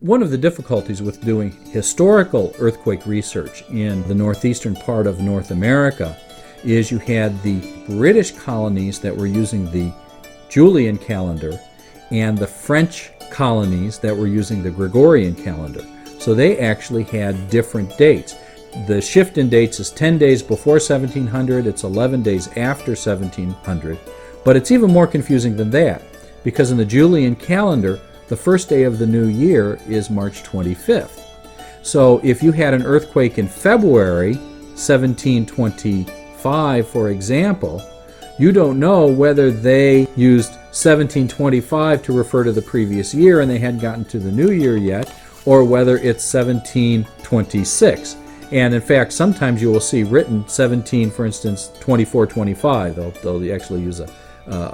One of the difficulties with doing historical earthquake research in the northeastern part of North America is you had the British colonies that were using the Julian calendar and the French colonies that were using the Gregorian calendar. So they actually had different dates. The shift in dates is 10 days before 1700, it's 11 days after 1700, but it's even more confusing than that, because in the Julian calendar, the first day of the new year is March 25th. So if you had an earthquake in February 1725, for example, you don't know whether they used 1725 to refer to the previous year and they hadn't gotten to the new year yet, or whether it's 1726. And in fact, sometimes you will see written 17, for instance, 2425. They'll actually use a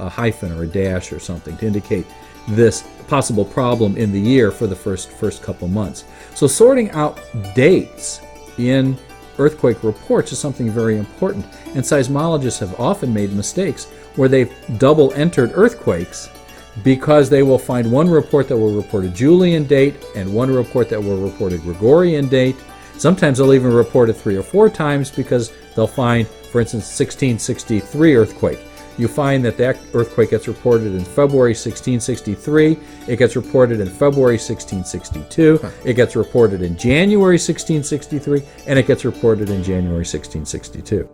hyphen or a dash or something to indicate this possible problem in the year for the first couple months. So sorting out dates in earthquake reports is something very important, and seismologists have often made mistakes where they've double entered earthquakes because they will find one report that will report a Julian date and one report that will report a Gregorian date. Sometimes they'll even report it 3 or 4 times because they'll find, for instance, 1663 earthquake. You find that earthquake gets reported in February 1663, it gets reported in February 1662, it gets reported in January 1663, and it gets reported in January 1662.